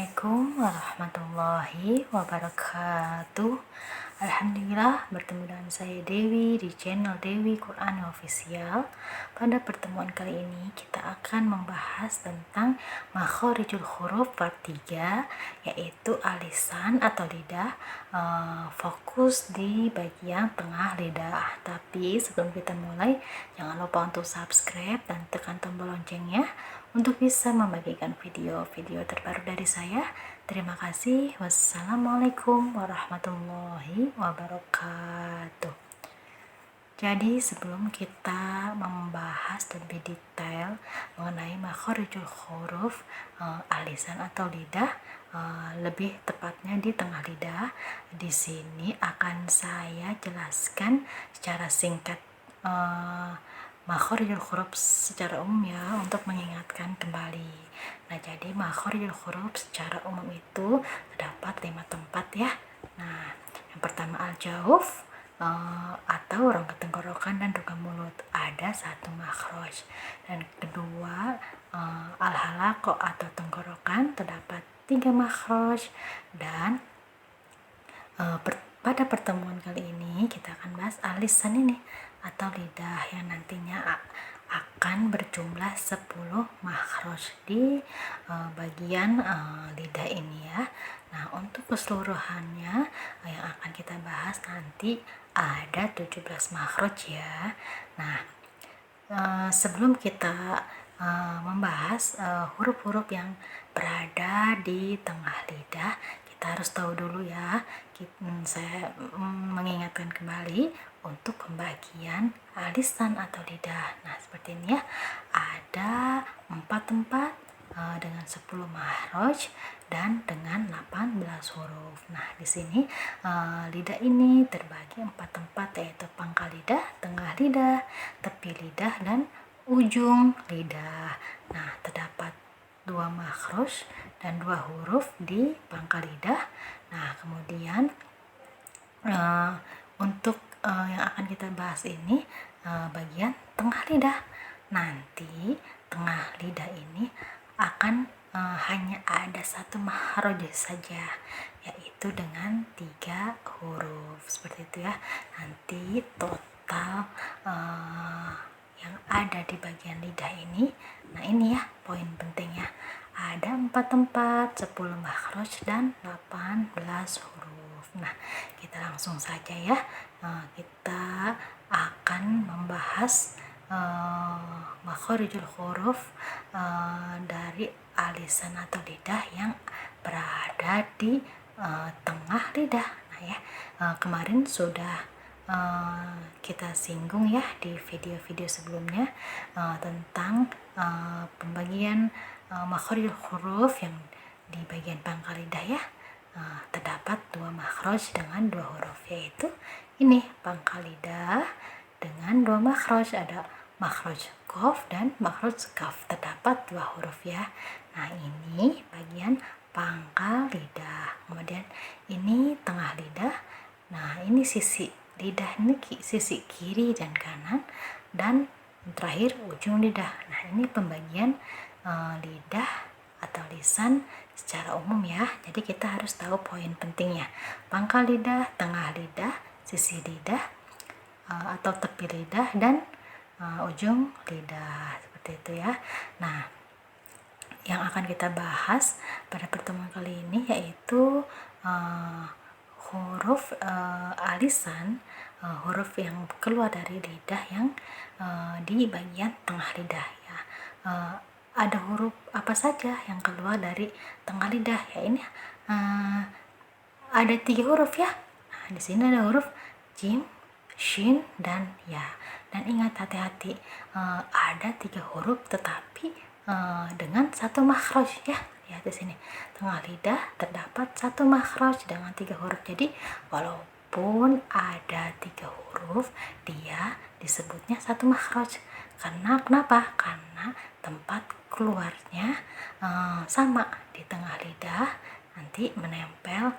Assalamualaikum warahmatullahi wabarakatuh. Alhamdulillah bertemu dengan saya Dewi di channel Dewi Quran Official. Pada pertemuan kali ini kita akan membahas tentang makhorijul huruf part 3, yaitu alisan atau lidah. Fokus di bagian tengah lidah. Tapi sebelum kita mulai, jangan lupa untuk subscribe dan tekan tombol loncengnya untuk bisa membagikan video-video terbaru dari saya. Terima kasih. Wassalamualaikum warahmatullahi wabarakatuh. Jadi sebelum kita membahas lebih detail mengenai makhorijul huruf, alisan atau lidah, lebih tepatnya di tengah lidah, di sini akan saya jelaskan secara singkat makhorijul huruf secara umum ya, untuk mengingatkan kembali. Nah, jadi makhorijul huruf secara umum itu terdapat 5 tempat ya. Nah, yang pertama al-jauf, atau rongga tenggorokan dan rongga mulut, ada 1 makhraj. Dan kedua al-halaqah atau tenggorokan, terdapat 3 makhraj. Dan pada pertemuan kali ini kita akan bahas alisan ini atau lidah yang nantinya akan berjumlah 10 makhraj di bagian lidah ini ya. Nah, untuk keseluruhannya yang akan kita bahas nanti ada 17 makhraj ya. Nah, sebelum kita membahas huruf-huruf yang berada di tengah lidah, kita harus tahu dulu ya. Saya mengingatkan kembali untuk pembagian alisan atau lidah. Nah, seperti ini ya. Ada 4 tempat dengan 10 makhraj dan dengan 18 huruf. Nah, di sini lidah ini terbagi 4 tempat, yaitu pangkal lidah, tengah lidah, tepi lidah, dan ujung lidah. Nah, terdapat 2 makhraj dan 2 huruf di pangkal lidah. Nah, kemudian untuk yang akan kita bahas ini bagian tengah lidah. Nanti tengah lidah ini akan hanya ada 1 makhraj saja, yaitu dengan 3 huruf seperti itu ya. Nanti total yang ada di bagian lidah ini, nah ini ya poin pentingnya, ada 4 tempat, 10 makhraj dan 18 huruf. Nah, kita langsung saja ya. Kita akan membahas makhorijul huruf dari alisan atau lidah yang berada di tengah lidah. Nah ya, kemarin sudah kita singgung ya di video-video sebelumnya tentang pembagian makhorijul huruf yang di bagian pangkal lidah ya. Terdapat 2 makhraj dengan 2 huruf, yaitu ini pangkal lidah dengan 2 makhraj, ada makhraj qaf dan makhraj kaf, terdapat 2 huruf ya. Nah, ini bagian pangkal lidah. Kemudian ini tengah lidah. Nah, ini sisi lidah, ini sisi kiri dan kanan, dan terakhir ujung lidah. Nah, ini pembagian lidah atau lisan secara umum ya. Jadi kita harus tahu poin pentingnya. Pangkal lidah, tengah lidah, sisi lidah atau tepi lidah, dan ujung lidah, seperti itu ya. Nah, yang akan kita bahas pada pertemuan kali ini yaitu huruf alisan, huruf yang keluar dari lidah yang di bagian tengah lidah ya. Ada huruf apa saja yang keluar dari tengah lidah ya? Ini ada 3 huruf ya. Nah, di sini ada huruf jim, shin, dan ya. Dan ingat, hati-hati, ada 3 huruf tetapi dengan 1 makhraj ya. Lihat di sini, tengah lidah terdapat 1 makhraj dengan 3 huruf. Jadi walaupun ada 3 huruf, dia disebutnya 1 makhraj. Karena kenapa? Karena tempat keluarnya sama di tengah lidah, nanti menempel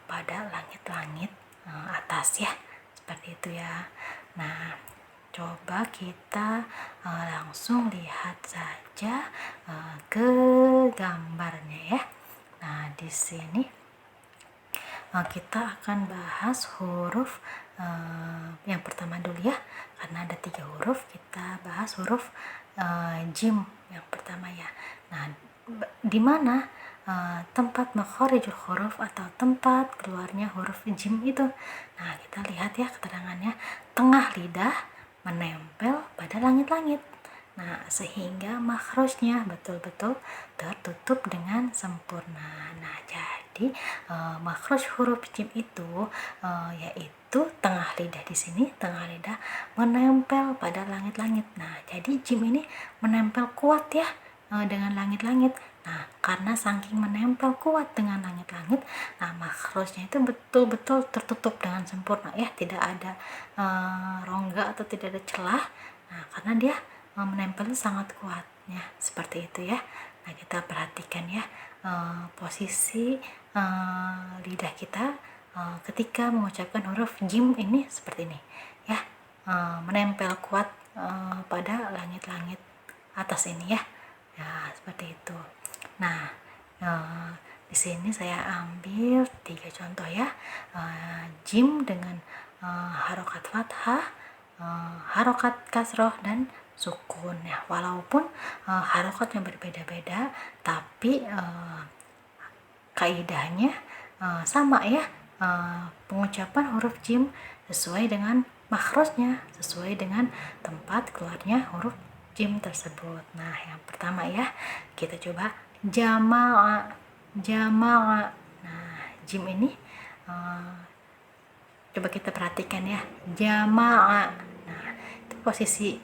pada langit-langit atas ya, seperti itu ya. Nah, coba kita langsung lihat saja ke gambarnya ya. Nah, di sini kita akan bahas huruf yang pertama dulu ya, karena ada 3 huruf. Kita bahas huruf jim yang pertama ya. Nah, di mana tempat makharijul huruf atau tempat keluarnya huruf jim itu? Nah, kita lihat ya keterangannya, tengah lidah menempel pada langit-langit. Nah, sehingga makhrajnya betul-betul tertutup dengan sempurna. Nah, jadi makhraj huruf jim itu yaitu tengah lidah. Di sini tengah lidah menempel pada langit-langit. Nah, jadi jim ini menempel kuat ya dengan langit-langit. Nah, karena saking menempel kuat dengan langit-langit, nah makhrajnya itu betul-betul tertutup dengan sempurna ya, tidak ada rongga atau tidak ada celah. Nah, karena dia menempel sangat kuat ya, seperti itu ya. Nah, kita perhatikan ya posisi lidah kita ketika mengucapkan huruf jim ini seperti ini ya, menempel kuat pada langit-langit atas ini ya. Ya, seperti itu. Nah, di sini saya ambil 3 contoh ya. Jim dengan harokat fathah, harokat kasroh, dan sukun ya. Walaupun harokatnya berbeda-beda, tapi kaidahnya sama ya. Pengucapan huruf jim sesuai dengan makhrajnya, sesuai dengan tempat keluarnya huruf jim tersebut. Nah, yang pertama ya, kita coba jama'a. Jama'a. Nah, jim ini coba kita perhatikan ya, jama'a. Nah, itu posisi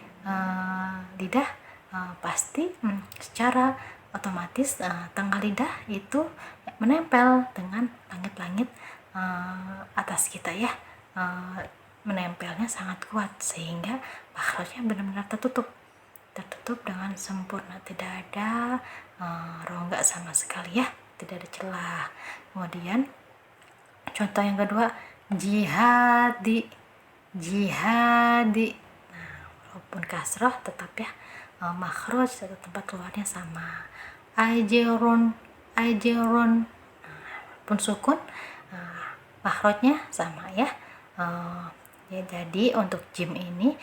lidah pasti secara otomatis tengah lidah itu menempel dengan langit-langit atas kita ya, menempelnya sangat kuat sehingga makhrajnya benar-benar tertutup dengan sempurna, tidak ada rongga sama sekali ya, tidak ada celah. Kemudian contoh yang kedua, jihadi. Jihadi. Nah, walaupun kasroh tetap ya makhraj atau tempat keluarnya sama. Ajrun. Ajrun. Nah, pun sukun makhrajnya sama ya. Ya, jadi untuk jim ini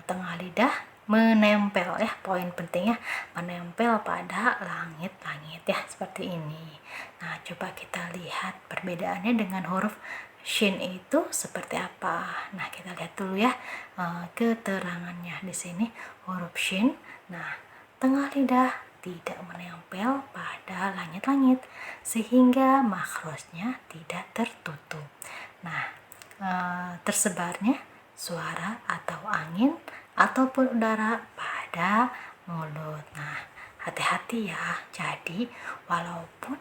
tengah lidah menempel ya, poin pentingnya menempel pada langit-langit ya, seperti ini. Nah, coba kita lihat perbedaannya dengan huruf shin itu seperti apa. Nah, kita lihat dulu ya keterangannya di sini. Huruf shin, nah tengah lidah tidak menempel pada langit-langit sehingga makhrajnya tidak tertutup. Nah, tersebarnya suara atau angin ataupun udara pada mulut. Nah, hati-hati ya. Jadi walaupun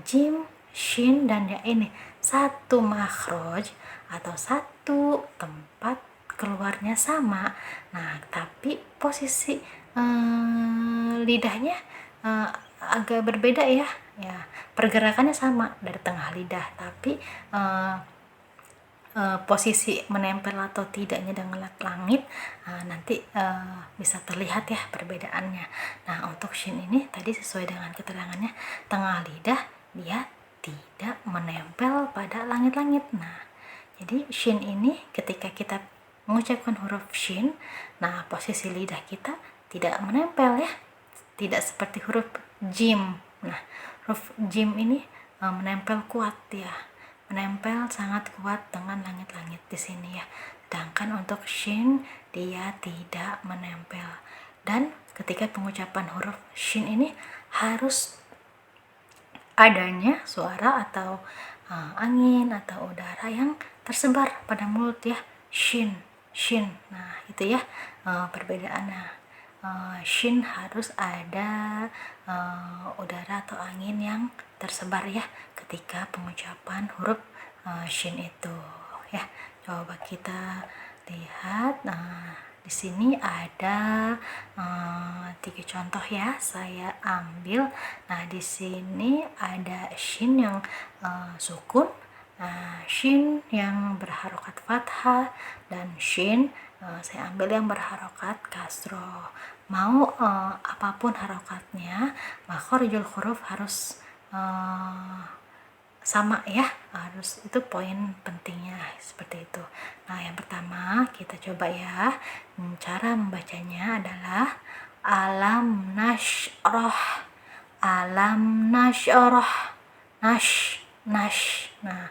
jim, shin, dan ya ini satu makhraj atau satu tempat keluarnya sama, nah tapi posisi lidahnya agak berbeda ya. Ya, pergerakannya sama dari tengah lidah, tapi posisi menempel atau tidaknya dengan langit nanti bisa terlihat ya perbedaannya. Nah, untuk shin ini tadi sesuai dengan keterangannya, tengah lidah dia tidak menempel pada langit-langit. Nah, jadi shin ini ketika kita mengucapkan huruf shin, nah posisi lidah kita tidak menempel ya, tidak seperti huruf jim. Nah, huruf jim ini menempel kuat ya, menempel sangat kuat dengan langit-langit di sini ya. Sedangkan untuk shin dia tidak menempel. Dan ketika pengucapan huruf shin ini harus adanya suara atau angin atau udara yang tersebar pada mulut ya. Shin, shin. Nah, itu ya perbedaannya. Shin harus ada udara atau angin yang tersebar ya ketika pengucapan huruf shin itu ya. Coba kita lihat. Nah, di sini ada 3 contoh ya, saya ambil. Nah, di sini ada shin yang sukun, shin yang berharokat fathah, dan shin saya ambil yang berharokat kasroh. Mau apapun harokatnya, makharijul huruf harus sama ya, harus, itu poin pentingnya seperti itu. Nah, yang pertama kita coba ya, cara membacanya adalah alam nasyrah, alam nasyrah, nash. Nah,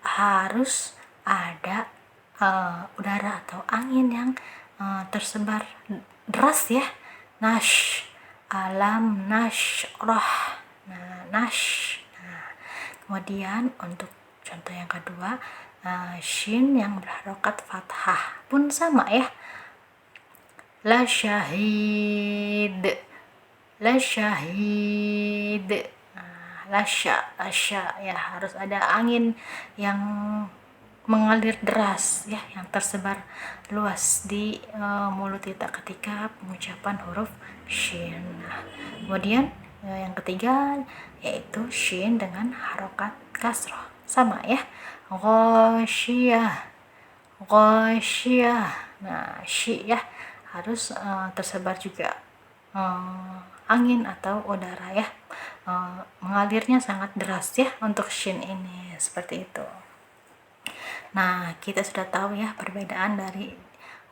harus ada udara atau angin yang tersebar deras ya, nash, alam nasyrah. Nah, nash. Kemudian untuk contoh yang kedua, shin yang berharokat fathah pun sama ya, la syahid, la syahid. Lasya ya, harus ada angin yang mengalir deras ya, yang tersebar luas di mulut kita ketika pengucapan huruf shin. Nah, kemudian yang ketiga yaitu shin dengan harokat kasroh, sama ya, ghasyiyah, ghasyiyah. Nah, shi ya, harus tersebar juga angin atau udara ya, mengalirnya sangat deras ya untuk shin ini, seperti itu. Nah, kita sudah tahu ya perbedaan dari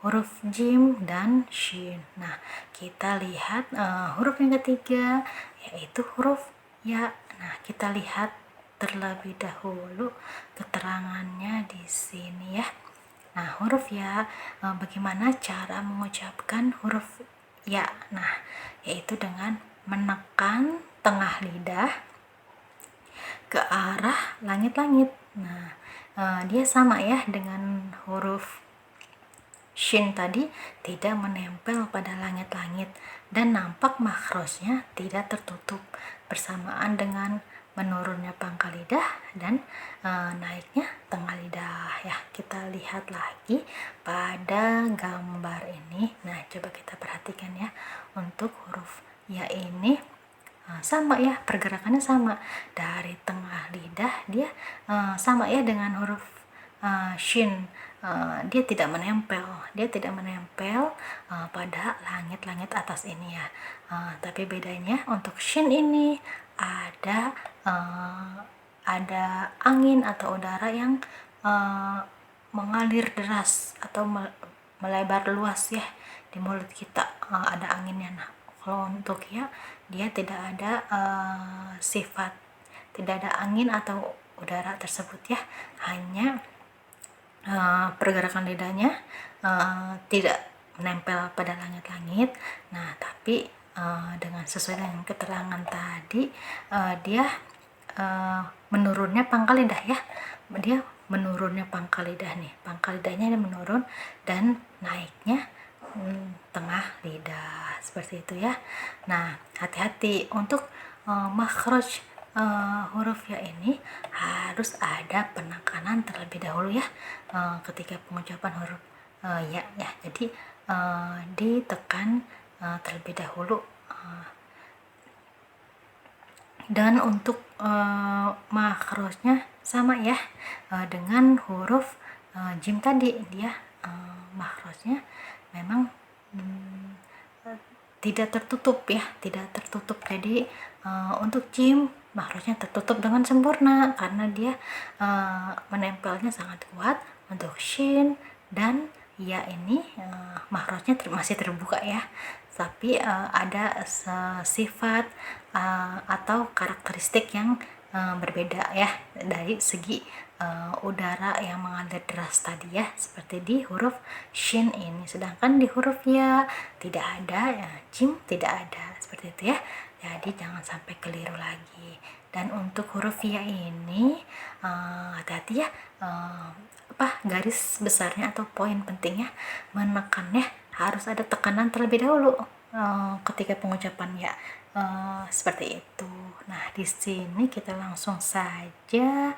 huruf jim dan shin. Nah, kita lihat huruf yang ketiga yaitu huruf ya. Nah, kita lihat terlebih dahulu keterangannya di sini ya. Nah, huruf ya, bagaimana cara mengucapkan huruf ya? Nah, yaitu dengan menekan tengah lidah ke arah langit-langit. Nah, dia sama ya dengan huruf shin tadi, tidak menempel pada langit-langit dan nampak makhrajnya tidak tertutup, bersamaan dengan menurunnya pangkal lidah dan naiknya tengah lidah ya. Kita lihat lagi pada gambar ini. Nah, coba kita perhatikan ya, untuk huruf ya ini sama ya, pergerakannya sama dari tengah lidah, dia sama ya dengan huruf shin. Dia tidak menempel pada langit-langit atas ini ya. Tapi bedanya untuk shin ini ada angin atau udara yang mengalir deras atau melebar luas ya di mulut kita, ada anginnya. Nah, kalau untuk ya, dia tidak ada sifat, tidak ada angin atau udara tersebut ya, hanya pergerakan lidahnya tidak menempel pada langit-langit. Nah, tapi dengan sesuai dengan keterangan tadi, dia menurunnya pangkal lidah ya, dia menurunnya pangkal lidah nih, pangkal lidahnya menurun dan naiknya tengah lidah, seperti itu ya. Nah, hati-hati untuk makhraj huruf ya ini harus ada penekanan terlebih dahulu ya, ketika pengucapan huruf ya. Jadi ditekan terlebih dahulu. Dan untuk makhrajnya sama ya dengan huruf jim tadi, dia makhrajnya memang tidak tertutup ya, tidak tertutup. Jadi untuk jim makhrajnya tertutup dengan sempurna karena dia menempelnya sangat kuat. Untuk shin dan ya ini makhrajnya masih terbuka ya, tapi ada sifat atau karakteristik yang berbeda ya dari segi udara yang mengalir deras tadi ya, seperti di huruf shin ini. Sedangkan di huruf ya tidak ada ya, jim tidak ada, seperti itu ya. Jadi jangan sampai keliru lagi. Dan untuk huruf ya ini hati-hati ya, garis besarnya atau poin pentingnya, menekannya harus ada tekanan terlebih dahulu ketika pengucapan ya, seperti itu. Nah, di sini kita langsung saja,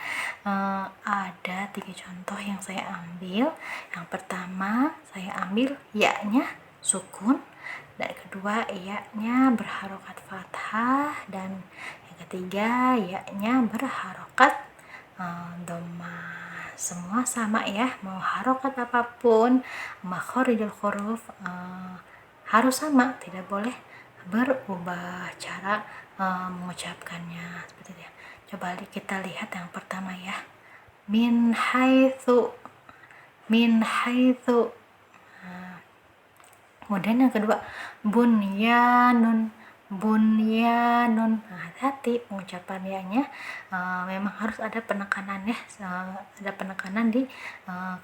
ada 3 contoh yang saya ambil. Yang pertama saya ambil ya-nya sukun, dan kedua ya-nya berharokat fathah, dan yang ketiga ya-nya berharokat dhammah. Semua sama ya, mau harokat apapun, makharijul huruf harus sama, tidak boleh berubah cara mengucapkannya, seperti itu ya. Coba kita lihat yang pertama ya. Min haitsu. Min haitsu. Nah, kemudian yang kedua, bunyanun. Bunyanun. Nah, hati-hati pengucapan ya-nya, memang harus ada penekanan ya, ada penekanan di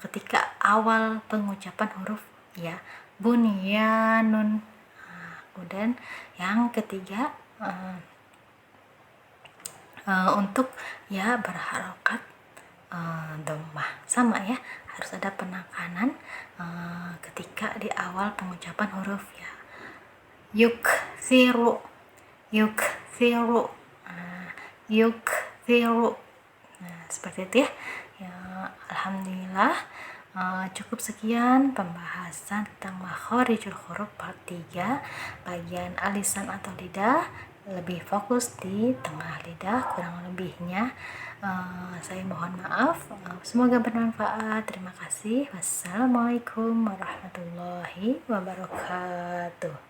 ketika awal pengucapan huruf ya. Bunyanun. Nah, kemudian yang ketiga, untuk ya berharokat dhammah, sama ya, harus ada penekanan ketika di awal pengucapan huruf ya. Yukthiru. Yukthiru. Yukthiru. Nah, seperti itu ya. Ya, alhamdulillah cukup sekian pembahasan tentang makhorijul huruf part 3 bagian alisan atau lidah, lebih fokus di tengah lidah. Kurang lebihnya saya mohon maaf. Semoga bermanfaat. Terima kasih. Wassalamualaikum warahmatullahi wabarakatuh.